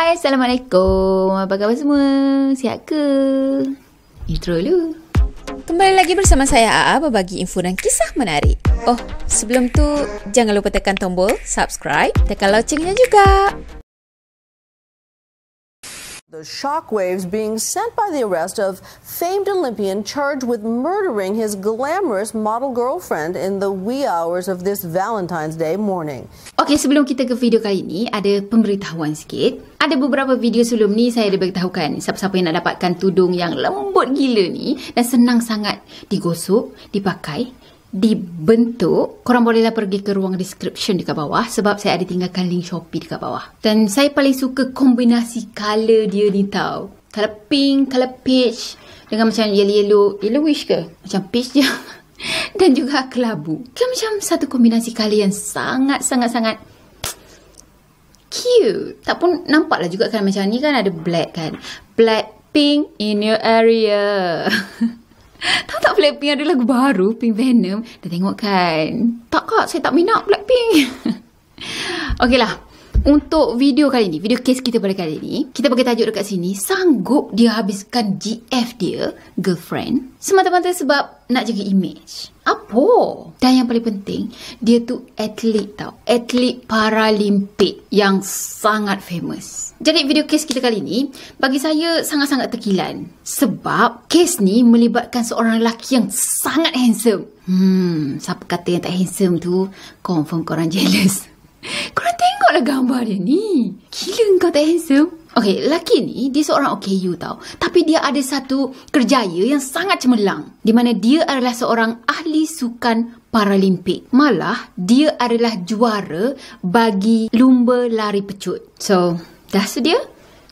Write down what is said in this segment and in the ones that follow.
Hai, Assalamualaikum. Apa khabar semua? Sihat ke? Intro dulu. Kembali lagi bersama saya Aa berbagi info dan kisah menarik. Oh, sebelum tu jangan lupa tekan tombol subscribe, tekan loncengnya juga. The shockwaves being sent by the arrest of famed Olympian charged with murdering his glamorous model girlfriend in the wee hours of this Valentine's Day morning. Okey, sebelum kita ke video kali ni, ada pemberitahuan sikit. Ada beberapa video sebelum ni saya ada beritahukan siapa-siapa yang nak dapatkan tudung yang lembut gila ni dan senang sangat digosok, dipakai, dibentuk. Korang bolehlah pergi ke ruang description dekat bawah sebab saya ada tinggalkan link Shopee dekat bawah. Dan saya paling suka kombinasi colour dia ni tau. Colour pink, colour peach dengan macam yellowish ke? Macam peach je. Dan juga kelabu. Kan macam satu kombinasi colour yang sangat-sangat cute. Tak pun nampak lah juga kan macam ni kan ada black kan. Black pink in your area. Tahu tak Blackpink ada lagu baru, Pink Venom? Dah tengok kan? Tak kak, saya tak minat Blackpink. Okeylah, untuk video kali ni, video case kita pada kali ni, kita bagi tajuk dekat sini, sanggup dia habiskan GF dia, girlfriend, semata-mata sebab nak jaga image. Apa? Dan yang paling penting, dia tu atlet tau. Atlet Paralimpik yang sangat famous. Jadi video case kita kali ni, bagi saya sangat-sangat terkilan. Sebab case ni melibatkan seorang lelaki yang sangat handsome. Siapa kata yang tak handsome tu, confirm korang jealous. Korang tengoklah gambar dia ni. Gila kau tak handsome. Okay, lelaki ni, dia seorang OKU tau. Tapi dia ada satu kerjaya yang sangat cemerlang. Di mana dia adalah seorang ahli sukan Paralimpik. Malah, dia adalah juara bagi lumba lari pecut. So, dah sedia?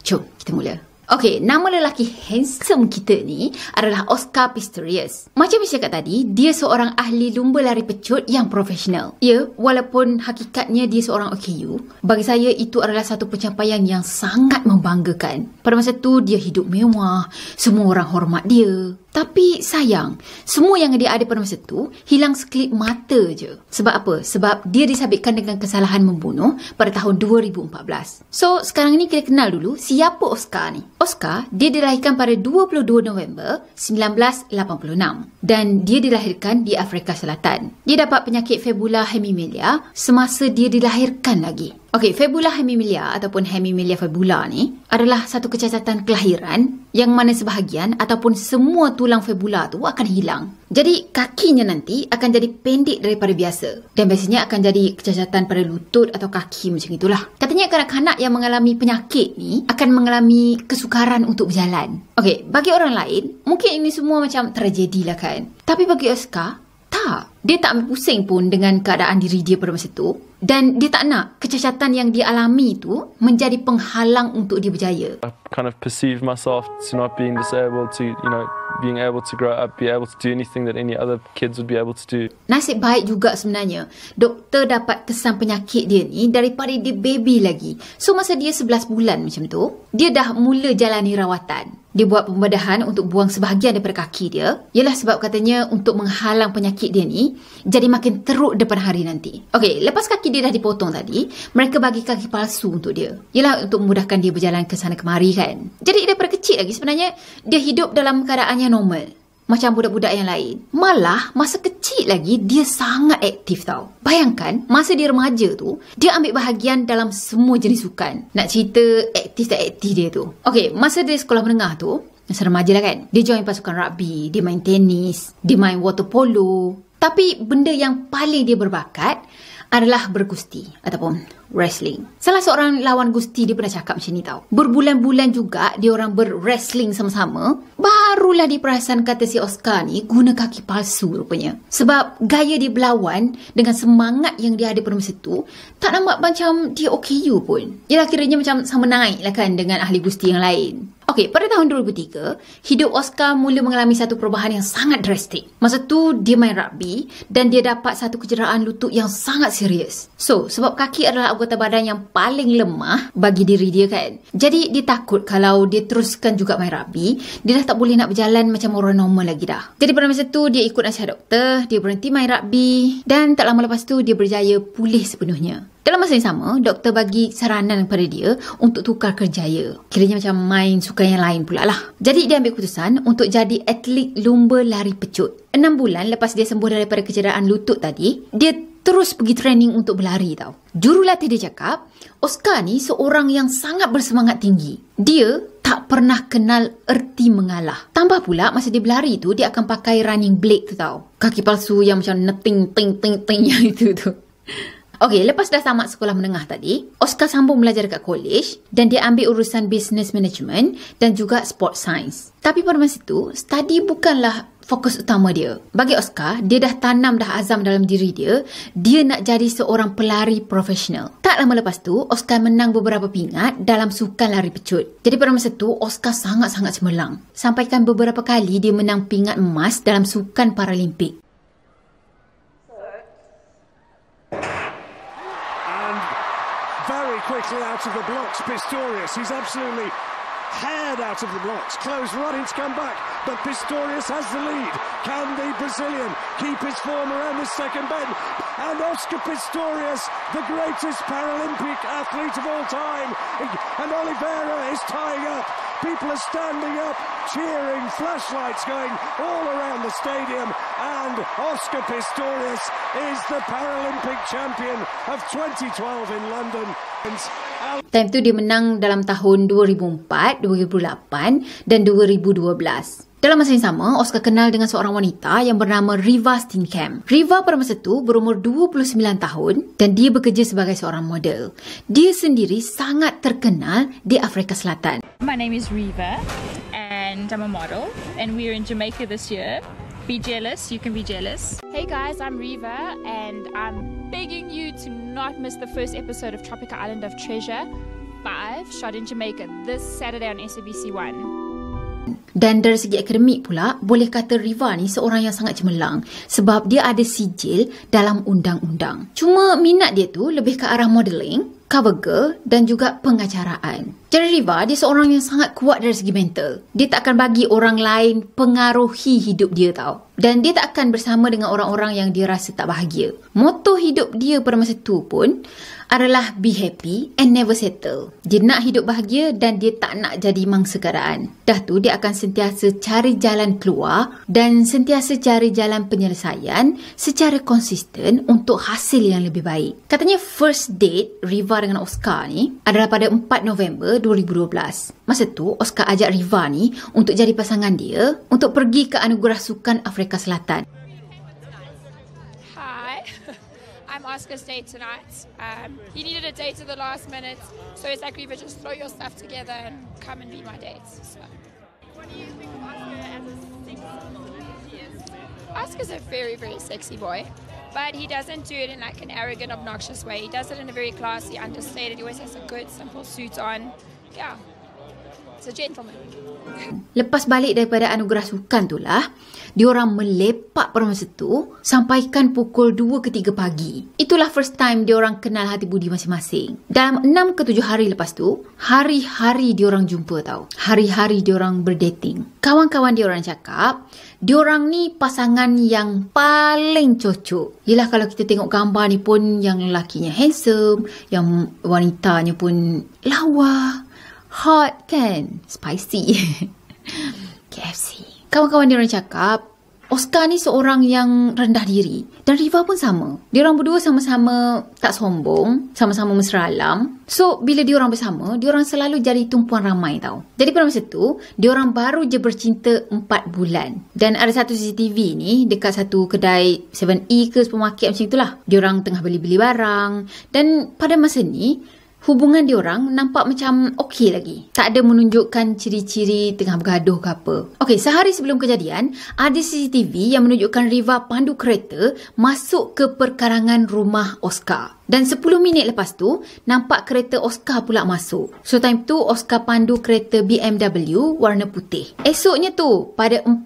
Jom, kita mula. Okay, nama lelaki handsome kita ni adalah Oscar Pistorius. Macam saya cakap tadi, dia seorang ahli lumba lari pecut yang profesional. Ya, walaupun hakikatnya dia seorang OKU, bagi saya itu adalah satu pencapaian yang sangat membanggakan. Pada masa tu, dia hidup mewah, semua orang hormat dia. Tapi sayang, semua yang dia ada pada masa tu hilang sekelip mata je. Sebab apa? Sebab dia disabitkan dengan kesalahan membunuh pada tahun 2014. So, sekarang ni kita kenal dulu siapa Oscar ni. Oscar, dia dilahirkan pada 22 November 1986 dan dia dilahirkan di Afrika Selatan. Dia dapat penyakit fibula hemimelia semasa dia dilahirkan lagi. Okey, fibula hemimelia ataupun hemimelia fibula ni adalah satu kecacatan kelahiran yang mana sebahagian ataupun semua tulang fibula tu akan hilang. Jadi kakinya nanti akan jadi pendek daripada biasa dan biasanya akan jadi kecacatan pada lutut atau kaki macam itulah. Katanya kanak-kanak yang mengalami penyakit ni akan mengalami kesukaran untuk berjalan. Okey, bagi orang lain mungkin ini semua macam tragedi lah kan. Tapi bagi Oscar, tak. Dia tak ambil pusing pun dengan keadaan diri dia pada masa tu. Dan dia tak nak kecacatan yang dia alami tu menjadi penghalang untuk dia berjaya. I kind of perceived myself to not being disabled, to, being able to grow up, be able to do anything that any other kids would be able to do. Nasib baik juga sebenarnya. Doktor dapat kesan penyakit dia ni daripada dia baby lagi. So masa dia 11 bulan macam tu, dia dah mula jalani rawatan. Dia buat pembedahan untuk buang sebahagian daripada kaki dia. Ialah sebab katanya untuk menghalang penyakit dia ni jadi makin teruk depan hari nanti. Okey, lepas kaki dia dah dipotong tadi, mereka bagi kaki palsu untuk dia. Ialah untuk memudahkan dia berjalan ke sana kemari kan. Jadi daripada kecil lagi sebenarnya dia hidup dalam keadaan yang normal. Macam budak-budak yang lain. Malah masa kecil lagi dia sangat aktif tau. Bayangkan masa dia remaja tu, dia ambil bahagian dalam semua jenis sukan. Nak cerita aktif tak aktif dia tu. Okey, masa dia sekolah menengah tu, masa remaja lah kan, dia join pasukan rugby, dia main tenis, dia main water polo. Tapi benda yang paling dia berbakat adalah bergusti ataupun wrestling. Salah seorang lawan gusti dia pernah cakap macam ni tau. Berbulan-bulan juga dia orang ber-wrestling sama-sama, barulah diperasan kata si Oscar ni guna kaki palsu rupanya. Sebab gaya dia berlawan dengan semangat yang dia ada pada masa tu, tak nampak macam dia OKU pun. Yalah, kiranya macam sama naik lah kan dengan ahli gusti yang lain. Okey, pada tahun 2003, hidup Oscar mula mengalami satu perubahan yang sangat drastik. Masa tu, dia main rugby dan dia dapat satu kecederaan lutut yang sangat serius. So, sebab kaki adalah anggota badan yang paling lemah bagi diri dia kan. Jadi, dia takut kalau dia teruskan juga main rugby, dia dah tak boleh nak berjalan macam orang normal lagi dah. Jadi, pada masa tu, dia ikut nasihat doktor, dia berhenti main rugby dan tak lama lepas tu, dia berjaya pulih sepenuhnya. Dalam masa yang sama, doktor bagi saranan kepada dia untuk tukar kerjaya. Kiranya macam main sukan yang lain pula lah. Jadi dia ambil keputusan untuk jadi atlet lumba lari pecut. 6 bulan lepas dia sembuh daripada kecederaan lutut tadi, dia terus pergi training untuk berlari tau. Jurulatih dia cakap, Oscar ni seorang yang sangat bersemangat tinggi. Dia tak pernah kenal erti mengalah. Tambah pula masa dia berlari tu, dia akan pakai running blade tu tau. Kaki palsu yang macam neting ting ting ting yang itu tu. Okey, lepas dah tamat sekolah menengah tadi, Oscar sambung belajar dekat college dan dia ambil urusan business management dan juga sport science. Tapi pada masa itu, study bukanlah fokus utama dia. Bagi Oscar, dia dah tanam dah azam dalam diri dia nak jadi seorang pelari profesional. Tak lama lepas tu, Oscar menang beberapa pingat dalam sukan lari pecut. Jadi pada masa tu, Oscar sangat-sangat cemerlang. Sampaikan beberapa kali dia menang pingat emas dalam sukan Paralimpik. Very quickly out of the blocks, Pistorius. He's absolutely haired out of the blocks. Close running to come back, but Pistorius has the lead. Can the Brazilian keep his form around the second bend? And Oscar Pistorius, the greatest Paralympic athlete of all time. And Oliveira is tying up. People are standing up, cheering, flashlights going all around the stadium. And Oscar Pistorius is the Paralympic champion of 2012 in London. Time tu dia menang dalam tahun 2004, 2008 dan 2012. Dalam masa yang sama, Oscar kenal dengan seorang wanita yang bernama Riva Steenkamp. Riva pada masa tu berumur 29 tahun dan dia bekerja sebagai seorang model. Dia sendiri sangat terkenal di Afrika Selatan. My name is Riva and I'm a model and we're in Jamaica this year. Be jealous, you can be jealous. Hey guys, I'm Riva and I'm begging you to not miss the first episode of Tropical Island of Treasure 5 shot in Jamaica this Saturday on SABC 1. Dan dari segi akademik pula, boleh kata Riva ni seorang yang sangat cemerlang sebab dia ada sijil dalam undang-undang. Cuma minat dia tu lebih ke arah modeling, cover girl dan juga pengacaraan. Jadi Riva, dia seorang yang sangat kuat dari segi mental. Dia tak akan bagi orang lain pengaruhi hidup dia tau. Dan dia tak akan bersama dengan orang-orang yang dia rasa tak bahagia. Moto hidup dia pada masa tu pun adalah be happy and never settle. Dia nak hidup bahagia dan dia tak nak jadi mangsa keadaan. Dah tu dia akan sentiasa cari jalan keluar dan sentiasa cari jalan penyelesaian secara konsisten untuk hasil yang lebih baik. Katanya first date Riva dengan Oscar ni adalah pada 4 November 2012. Masa tu Oscar ajak Riva ni untuk jadi pasangan dia untuk pergi ke anugerah sukan Afrika Selatan. I'm Oscar's date tonight. He needed a date at the last minute, so it's like, Riva, just throw your stuff together and come and be my date. So. What do you think of Oscar as a sexy? Oscar's a very, very sexy boy, but he doesn't do it in like an arrogant, obnoxious way. He does it in a very classy, understated. He always has a good, simple suit on. Yeah, it's a gentleman. Lepas balik daripada anugerah sukan tu lah, diorang melepak pada masa tu sampaikan pukul 2 ke 3 pagi. Itulah first time diorang kenal hati budi masing-masing. Dalam 6 ke 7 hari lepas tu, hari-hari diorang jumpa tau. Hari-hari diorang berdating. Kawan-kawan diorang cakap, diorang ni pasangan yang paling cocok. Yelah kalau kita tengok gambar ni pun yang lelakinya handsome, yang wanitanya pun lawa, hot kan, spicy. KFC. Kawan-kawan dia orang cakap, Oscar ni seorang yang rendah diri. Dan Riva pun sama. Diorang berdua sama-sama tak sombong, sama-sama mesra alam. So, bila diorang bersama, diorang selalu jadi tumpuan ramai tau. Jadi pada masa tu, diorang baru je bercinta 4 bulan. Dan ada satu CCTV ni dekat satu kedai 7E ke supermarket macam itulah. Diorang tengah beli-beli barang. Dan pada masa ni, hubungan diorang nampak macam okey lagi. Tak ada menunjukkan ciri-ciri tengah bergaduh ke apa. Okey, sehari sebelum kejadian, ada CCTV yang menunjukkan Riva pandu kereta masuk ke perkarangan rumah Oscar. Dan 10 minit lepas tu, nampak kereta Oscar pula masuk. So time tu, Oscar pandu kereta BMW warna putih. Esoknya tu, pada 14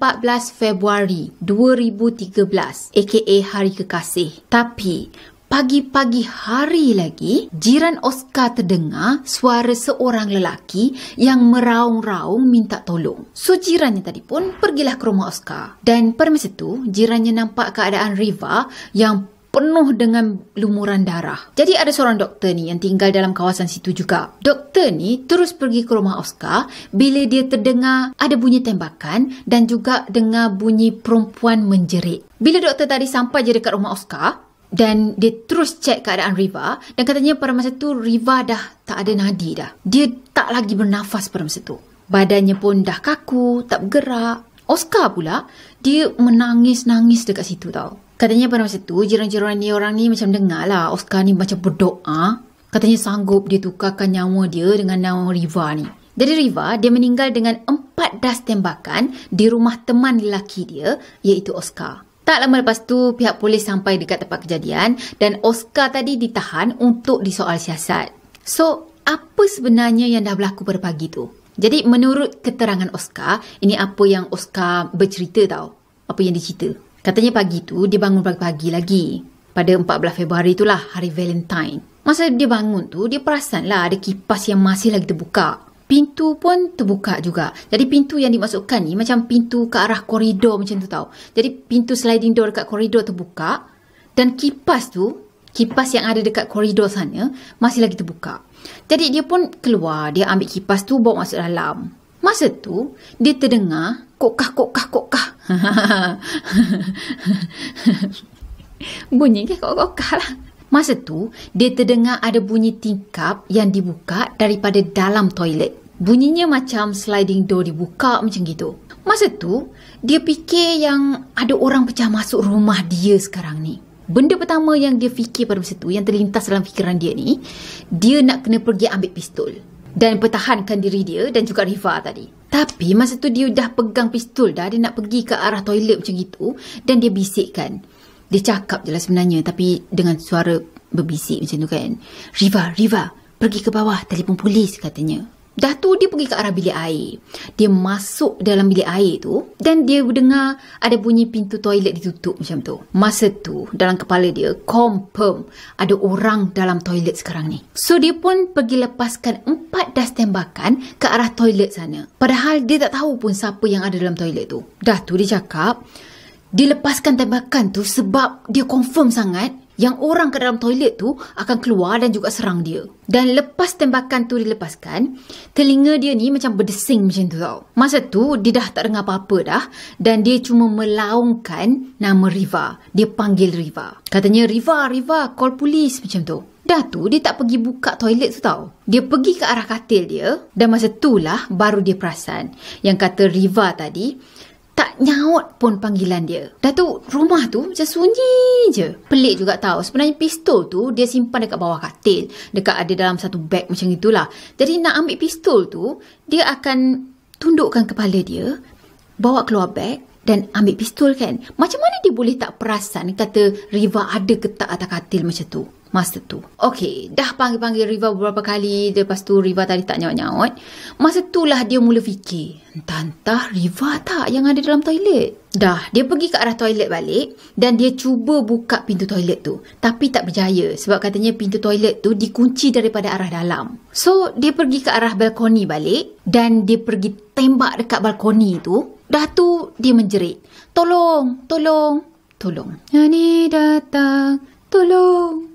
Februari 2013, aka Hari Kekasih. Tapi pagi-pagi hari lagi, jiran Oscar terdengar suara seorang lelaki yang meraung-raung minta tolong. So, jirannya tadi pun pergilah ke rumah Oscar. Dan pada masa tu, jirannya nampak keadaan Riva yang penuh dengan lumuran darah. Jadi ada seorang doktor ni yang tinggal dalam kawasan situ juga. Doktor ni terus pergi ke rumah Oscar bila dia terdengar ada bunyi tembakan dan juga dengar bunyi perempuan menjerit. Bila doktor tadi sampai je dekat rumah Oscar dan dia terus cek keadaan Riva, dan katanya pada masa tu Riva dah tak ada nadi dah. Dia tak lagi bernafas pada masa tu. Badannya pun dah kaku, tak bergerak. Oscar pula, dia menangis-nangis dekat situ tau. Katanya pada masa tu, jiran-jiran dia orang ni macam dengar lah Oscar ni macam berdoa. Katanya sanggup dia tukarkan nyawa dia dengan nyawa Riva ni. Jadi Riva, dia meninggal dengan 4 das tembakan di rumah teman lelaki dia, iaitu Oscar. Tak lama lepas tu, pihak polis sampai dekat tempat kejadian dan Oscar tadi ditahan untuk disoal siasat. So, apa sebenarnya yang dah berlaku pada pagi tu? Jadi menurut keterangan Oscar, ini apa yang Oscar bercerita tau. Apa yang dia cerita. Katanya pagi tu dia bangun pagi-pagi lagi. Pada 14 Februari itulah hari Valentine. Masa dia bangun tu, dia perasan lah ada kipas yang masih lagi terbuka. Pintu pun terbuka juga. Jadi pintu yang dimasukkan ni macam pintu ke arah koridor macam tu tau. Jadi pintu sliding door dekat koridor terbuka. Dan kipas yang ada dekat koridor sana masih lagi terbuka. Jadi dia pun keluar, dia ambil kipas tu bawa masuk dalam. Masa tu dia terdengar kokah. Bunyi ke kokah lah. Masa tu dia terdengar ada bunyi tingkap yang dibuka daripada dalam toilet. Bunyinya macam sliding door dibuka macam gitu. Masa tu dia fikir yang ada orang pecah masuk rumah dia sekarang ni. Benda pertama yang dia fikir pada masa tu, yang terlintas dalam fikiran dia ni, dia nak kena pergi ambil pistol dan pertahankan diri dia dan juga Riva tadi. Tapi masa tu dia dah pegang pistol dah, dia nak pergi ke arah toilet macam gitu dan dia bisikkan. Dia cakap je lah sebenarnya tapi dengan suara berbisik macam tu kan. Riva, pergi ke bawah, telefon polis katanya. Dah tu dia pergi ke arah bilik air. Dia masuk dalam bilik air tu dan dia dengar ada bunyi pintu toilet ditutup macam tu. Masa tu dalam kepala dia confirm ada orang dalam toilet sekarang ni. So dia pun pergi lepaskan 4 das tembakan ke arah toilet sana. Padahal dia tak tahu pun siapa yang ada dalam toilet tu. Dah tu dia cakap dia lepaskan tembakan tu sebab dia confirm sangat yang orang ke dalam toilet tu akan keluar dan juga serang dia. Dan lepas tembakan tu dilepaskan, telinga dia ni macam berdesing macam tu tau. Masa tu dia dah tak dengar apa-apa dah dan dia cuma melaungkan nama Riva. Dia panggil Riva. Katanya Riva, call polis macam tu. Dah tu dia tak pergi buka toilet tu tau. Dia pergi ke arah katil dia dan masa tu lah baru dia perasan yang kata Riva tadi tak nyaut pun panggilan dia. Dah tu rumah tu macam sunyi je. Pelik juga tau. Sebenarnya pistol tu dia simpan dekat bawah katil. Dekat ada dalam satu beg macam itulah. Jadi nak ambil pistol tu, dia akan tundukkan kepala dia, bawa keluar beg dan ambil pistol kan. Macam mana dia boleh tak perasan kata Riva ada ketak atas katil macam tu masa tu. Okey, dah panggil Riva beberapa kali. Lepas tu Riva tadi tak nyaut-nyaut. Masa tu lah dia mula fikir, entah Riva tak yang ada dalam toilet. Dah, dia pergi ke arah toilet balik dan dia cuba buka pintu toilet tu. Tapi tak berjaya sebab katanya pintu toilet tu dikunci daripada arah dalam. So, dia pergi ke arah balkoni balik dan dia pergi tembak dekat balkoni tu. Dah tu dia menjerit, Tolong. Ni datang, tolong.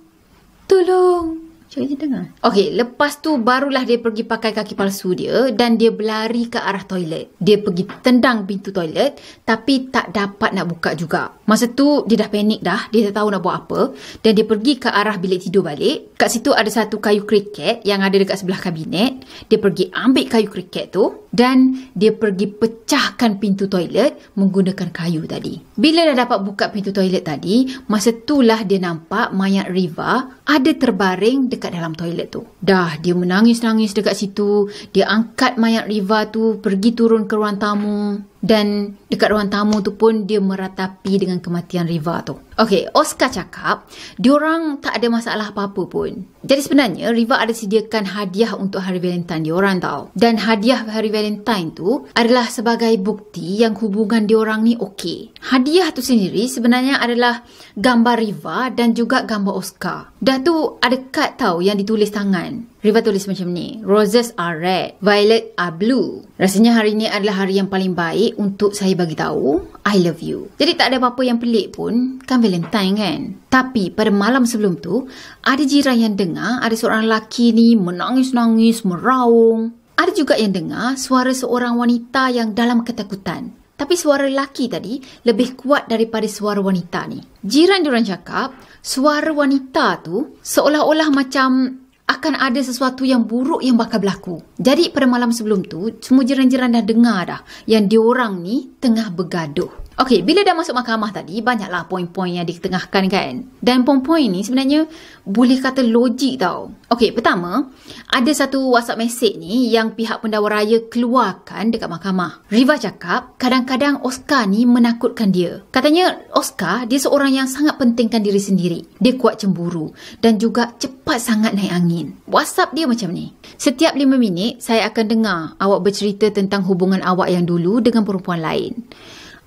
Cuba je dengar. Okey, lepas tu barulah dia pergi pakai kaki palsu dia dan dia berlari ke arah toilet. Dia pergi tendang pintu toilet tapi tak dapat nak buka juga. Masa tu dia dah panik dah, dia tak tahu nak buat apa dan dia pergi ke arah bilik tidur balik. Kat situ ada satu kayu kriket yang ada dekat sebelah kabinet. Dia pergi ambil kayu kriket tu dan dia pergi pecahkan pintu toilet menggunakan kayu tadi. Bila dah dapat buka pintu toilet tadi, masa itulah dia nampak mayat Riva ada terbaring dekat dalam toilet tu. Dah, dia menangis-nangis dekat situ. Dia angkat mayat Riva tu, pergi turun ke ruang tamu. Dan dekat ruang tamu tu pun dia meratapi dengan kematian Riva tu. Okey, Oscar cakap diorang tak ada masalah apa-apa pun. Jadi sebenarnya Riva ada sediakan hadiah untuk hari Valentine diorang tau. Dan hadiah hari Valentine tu adalah sebagai bukti yang hubungan diorang ni okey. Hadiah tu sendiri sebenarnya adalah gambar Riva dan juga gambar Oscar. Dah tu ada kad tau yang ditulis tangan. Riva tulis macam ni, roses are red, violet are blue. Rasanya hari ni adalah hari yang paling baik untuk saya bagi tahu I love you. Jadi tak ada apa-apa yang pelik pun, kan Valentine kan? Tapi pada malam sebelum tu, ada jiran yang dengar ada seorang lelaki ni menangis-nangis, meraung. Ada juga yang dengar suara seorang wanita yang dalam ketakutan. Tapi suara lelaki tadi lebih kuat daripada suara wanita ni. Jiran diorang cakap, suara wanita tu seolah-olah macam akan ada sesuatu yang buruk yang bakal berlaku. Jadi pada malam sebelum tu, semua jiran-jiran dah dengar dah yang diorang ni tengah bergaduh. Okey, bila dah masuk mahkamah tadi, banyaklah poin-poin yang ditengahkan kan. Dan poin-poin ni sebenarnya boleh kata logik tau. Okey, pertama, ada satu WhatsApp message ni yang pihak pendakwa raya keluarkan dekat mahkamah. Riva cakap, kadang-kadang Oscar ni menakutkan dia. Katanya, Oscar, dia seorang yang sangat pentingkan diri sendiri. Dia kuat cemburu dan juga cepat sangat naik angin. WhatsApp dia macam ni. Setiap 5 minit, saya akan dengar awak bercerita tentang hubungan awak yang dulu dengan perempuan lain.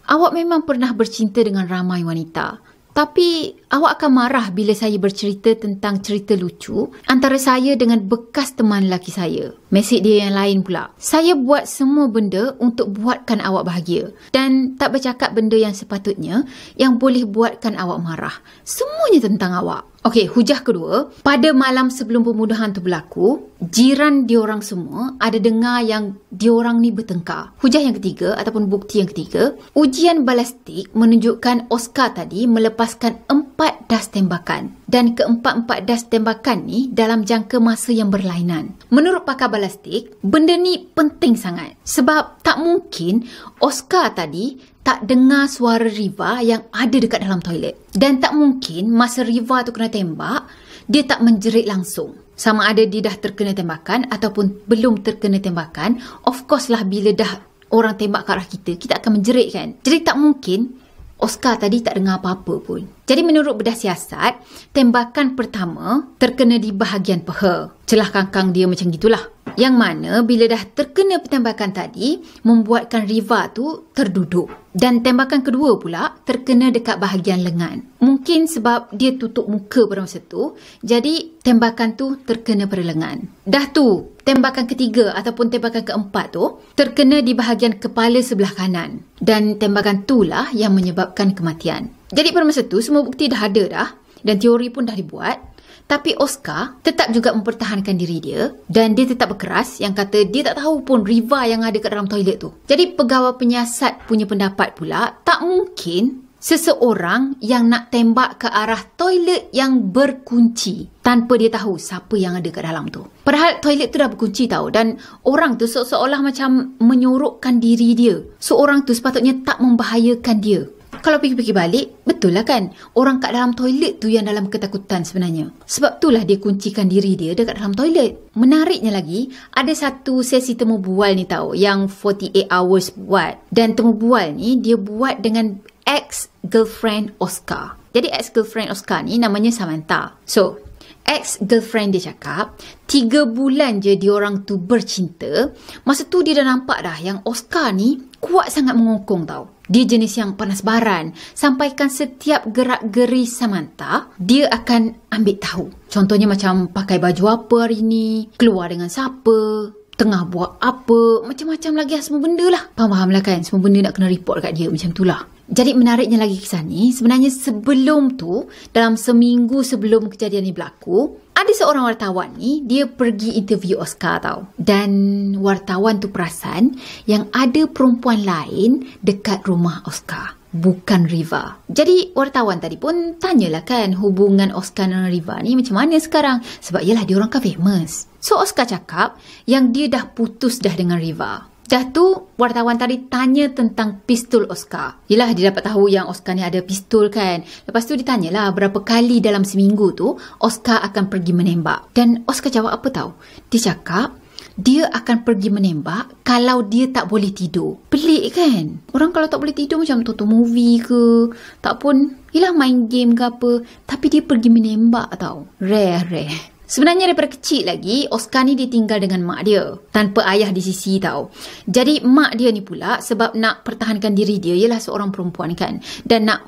Awak memang pernah bercinta dengan ramai wanita. Tapi awak akan marah bila saya bercerita tentang cerita lucu antara saya dengan bekas teman lelaki saya. Mesej dia yang lain pula. Saya buat semua benda untuk buatkan awak bahagia. Dan tak bercakap benda yang sepatutnya yang boleh buatkan awak marah. Semuanya tentang awak. Okey, hujah kedua. Pada malam sebelum pembunuhan tu berlaku, jiran diorang semua ada dengar yang diorang ni bertengkar. Hujah yang ketiga ataupun bukti yang ketiga, ujian balistik menunjukkan Oscar tadi melepaskan 4 das tembakan. Dan keempat-empat das tembakan ni dalam jangka masa yang berlainan. Menurut pakar balistik, benda ni penting sangat. Sebab tak mungkin Oscar tadi tak dengar suara Riva yang ada dekat dalam toilet. Dan tak mungkin masa Riva tu kena tembak, dia tak menjerit langsung. Sama ada dia dah terkena tembakan ataupun belum terkena tembakan, of course lah bila dah orang tembak ke arah kita akan menjerit kan. Jadi tak mungkin Oscar tadi tak dengar apa-apa pun. Jadi menurut bedah siasat, tembakan pertama terkena di bahagian peha. Celah kangkang dia macam gitulah. Yang mana bila dah terkena tembakan tadi, membuatkan Riva tu terduduk. Dan tembakan kedua pula terkena dekat bahagian lengan. Mungkin sebab dia tutup muka pada masa tu, jadi tembakan tu terkena pada lengan. Dah tu, tembakan ketiga ataupun tembakan keempat tu terkena di bahagian kepala sebelah kanan. Dan tembakan itulah yang menyebabkan kematian. Jadi pada masa tu, semua bukti dah ada dah. Dan teori pun dah dibuat. Tapi Oscar tetap juga mempertahankan diri dia dan dia tetap berkeras yang kata dia tak tahu pun Riva yang ada kat dalam toilet tu. Jadi pegawai penyiasat punya pendapat pula, tak mungkin seseorang yang nak tembak ke arah toilet yang berkunci tanpa dia tahu siapa yang ada kat dalam tu. Padahal toilet tu dah berkunci tau, dan orang tu seolah macam menyorokkan diri dia. So orang tu sepatutnya tak membahayakan dia. Kalau fikir-fikir balik, betul lah kan? Orang kat dalam toilet tu yang dalam ketakutan sebenarnya. Sebab itulah dia kuncikan diri dia dekat dalam toilet. Menariknya lagi, ada satu sesi temu bual ni tau, yang 48 hours buat. Dan temu bual ni, dia buat dengan ex-girlfriend Oscar. Jadi ex-girlfriend Oscar ni namanya Samantha. So, ex-girlfriend dia cakap 3 bulan je diorang tu bercinta. Masa tu dia dah nampak dah yang Oscar ni kuat sangat mengokong tau. Dia jenis yang panas baran. Sampaikan setiap gerak-geri Samantha, dia akan ambil tahu. Contohnya macam pakai baju apa hari ni, keluar dengan siapa, tengah buat apa, macam-macam lagi semua benda lah. Faham lah kan? Semua benda nak kena report kat dia macam tu lah. Jadi menariknya lagi kisah ni, sebenarnya sebelum tu, dalam seminggu sebelum kejadian ni berlaku, ada seorang wartawan ni, dia pergi interview Oscar tau. Dan wartawan tu perasan yang ada perempuan lain dekat rumah Oscar. Bukan Riva. Jadi wartawan tadi pun tanyalah kan hubungan Oscar dengan Riva ni macam mana sekarang. Sebab yelah dia orang kan famous. So Oscar cakap yang dia dah putus dah dengan Riva. Dah tu wartawan tadi tanya tentang pistol Oscar. Yelah dia dapat tahu yang Oscar ni ada pistol kan. Lepas tu ditanyalah berapa kali dalam seminggu tu Oscar akan pergi menembak. Dan Oscar jawab apa tahu? Dia cakap dia akan pergi menembak kalau dia tak boleh tidur. Pelik kan? Orang kalau tak boleh tidur macam tonton movie ke, tak pun yelah main game ke apa, tapi dia pergi menembak tau. Rare. Sebenarnya daripada kecil lagi, Oscar ni ditinggal dengan mak dia. Tanpa ayah di sisi tau. Jadi mak dia ni pula sebab nak pertahankan diri dia, ialah seorang perempuan kan. Dan nak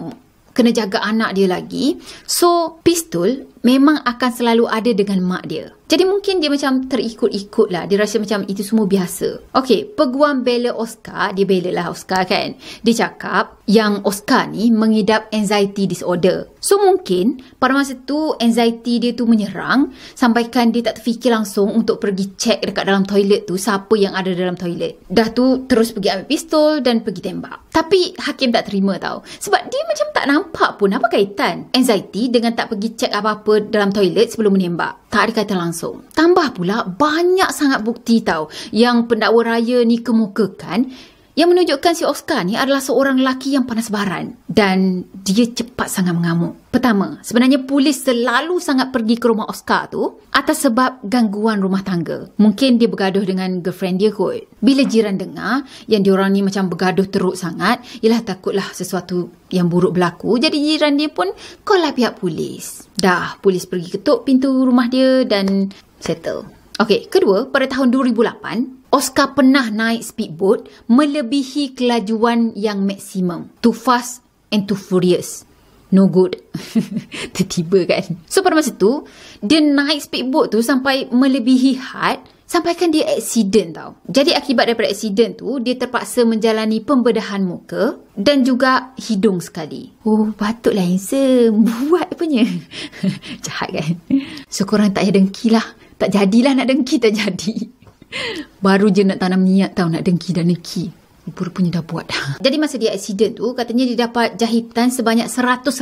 kena jaga anak dia lagi. So, pistol memang akan selalu ada dengan mak dia. Jadi mungkin dia macam terikut-ikut lah. Dia rasa macam itu semua biasa. Okey, peguam bela Oscar, dia bela lah Oscar kan. Dia cakap yang Oscar ni mengidap anxiety disorder. So mungkin pada masa tu anxiety dia tu menyerang sampaikan dia tak terfikir langsung untuk pergi check dekat dalam toilet tu siapa yang ada dalam toilet. Dah tu terus pergi ambil pistol dan pergi tembak. Tapi hakim tak terima tau. Sebab dia macam tak nampak pun apa kaitan anxiety dengan tak pergi check apa-apa dalam toilet sebelum menembak. Tak ada kaitan langsung. Tambah pula banyak sangat bukti tau yang pendakwa raya ni kemukakan yang menunjukkan si Oscar ni adalah seorang lelaki yang panas baran dan dia cepat sangat mengamuk. Pertama, sebenarnya polis selalu sangat pergi ke rumah Oscar tu atas sebab gangguan rumah tangga. Mungkin dia bergaduh dengan girlfriend dia kot. Bila jiran dengar yang diorang ni macam bergaduh teruk sangat, ialah takutlah sesuatu yang buruk berlaku. Jadi jiran dia pun call lah pihak polis. Dah, polis pergi ketuk pintu rumah dia dan settle. Okey, kedua, pada tahun 2008, Oscar pernah naik speedboat melebihi kelajuan yang maksimum. Too fast and too furious. No good. Tertiba kan. So pada masa tu, dia naik speedboat tu sampai melebihi had, sampaikan dia accident tau. Jadi akibat daripada accident tu, dia terpaksa menjalani pembedahan muka dan juga hidung sekali. Oh, patutlah handsome. Buat punya. Jahat kan. So korang tak payah dengki lah. Tak jadilah nak dengki, tak jadi. Baru je nak tanam niat tau nak dengki dan dengki. Rupanya dah buat dah. Jadi masa dia accident tu, katanya dia dapat jahitan sebanyak 180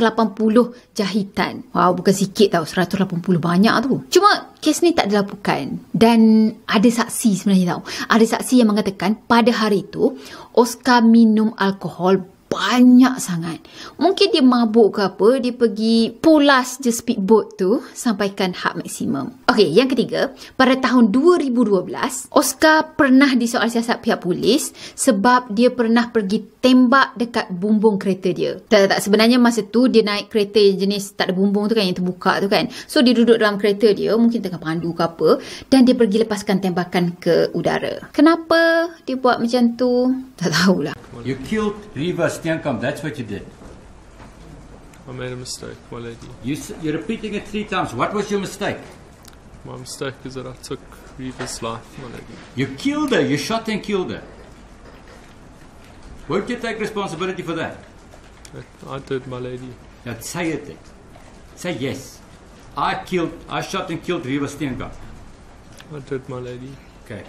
jahitan. Wow, bukan sikit tau. 180 banyak tu. Cuma kes ni tak dilaporkan. Dan ada saksi sebenarnya tau. Ada saksi yang mengatakan pada hari tu Oscar minum alkohol banyak sangat. Mungkin dia mabuk ke apa, dia pergi pulas je speedboat tu sampaikan had maksimum. Okey, yang ketiga, pada tahun 2012, Oscar pernah disoal siasat pihak polis sebab dia pernah pergi tembak dekat bumbung kereta dia. Tak, sebenarnya masa tu dia naik kereta jenis tak ada bumbung tu kan, yang terbuka tu kan. So dia duduk dalam kereta dia, mungkin tengah pandu ke apa, dan dia pergi lepaskan tembakan ke udara. Kenapa dia buat macam tu? Tak tahulah. You killed Riva Steenkamp, that's what you did. I made a mistake, my lady. You're repeating it 3 times. What was your mistake? My mistake is that I took Riva's life, my lady. You killed her. You shot and killed her. Won't you take responsibility for that? I did, my lady. Now say it then. Say yes. I shot and killed Riva Steenkamp. I did, my lady. Okay.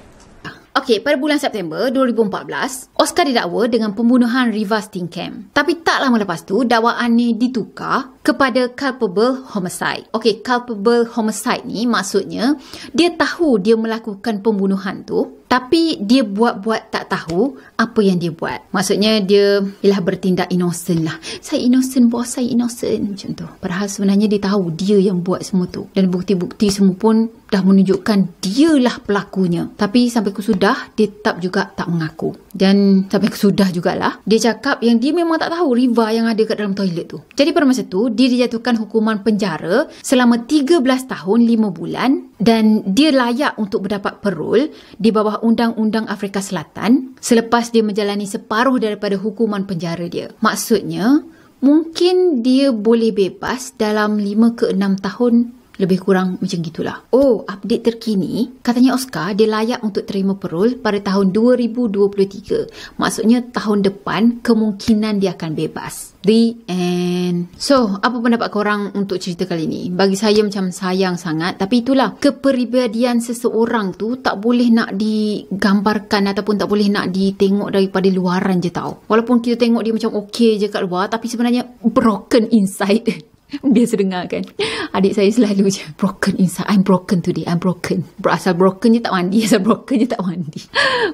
Okey, pada bulan September 2014, Oscar didakwa dengan pembunuhan Riva Steenkamp. Tapi tak lama lepas tu, dakwaan ni ditukar kepada culpable homicide. Okey, culpable homicide ni maksudnya dia tahu dia melakukan pembunuhan tu, tapi dia buat-buat tak tahu apa yang dia buat. Maksudnya dia ialah bertindak innocent lah. Saya innocent, bos, saya innocent. Macam tu. Padahal sebenarnya dia tahu dia yang buat semua tu. Dan bukti-bukti semua pun dah menunjukkan dialah pelakunya. Tapi sampai ke sudah, dia tetap juga tak mengaku. Dan sampai ke sudah jugalah, dia cakap yang dia memang tak tahu Riva yang ada kat dalam toilet tu. Jadi pada masa tu, dia dijatuhkan hukuman penjara selama 13 tahun 5 bulan dan dia layak untuk mendapat parol di bawah Undang-Undang Afrika Selatan selepas dia menjalani separuh daripada hukuman penjara dia. Maksudnya, mungkin dia boleh bebas dalam 5 ke 6 tahun. Lebih kurang macam gitulah. Oh, update terkini, katanya Oscar dia layak untuk terima parol pada tahun 2023. Maksudnya tahun depan kemungkinan dia akan bebas. The end. So, apa pendapat korang untuk cerita kali ni? Bagi saya macam sayang sangat. Tapi itulah, kepribadian seseorang tu tak boleh nak digambarkan ataupun tak boleh nak ditengok daripada luaran je tau. Walaupun kita tengok dia macam okey je kat luar, tapi sebenarnya broken inside. Biasa dengar kan, adik saya selalu je, broken inside, I'm broken today, I'm broken. Asal broken je tak mandi, asal broken je tak mandi.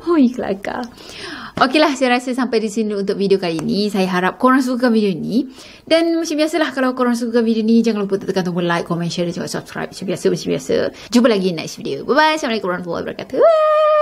Oi kelakar. Okeylah, saya rasa sampai di sini untuk video kali ini. Saya harap korang suka video ni. Dan macam biasalah, kalau korang suka video ni, jangan lupa tekan tombol like, comment, share dan juga subscribe. Macam biasa. Jumpa lagi next video. Bye-bye. Assalamualaikum warahmatullahi wabarakatuh.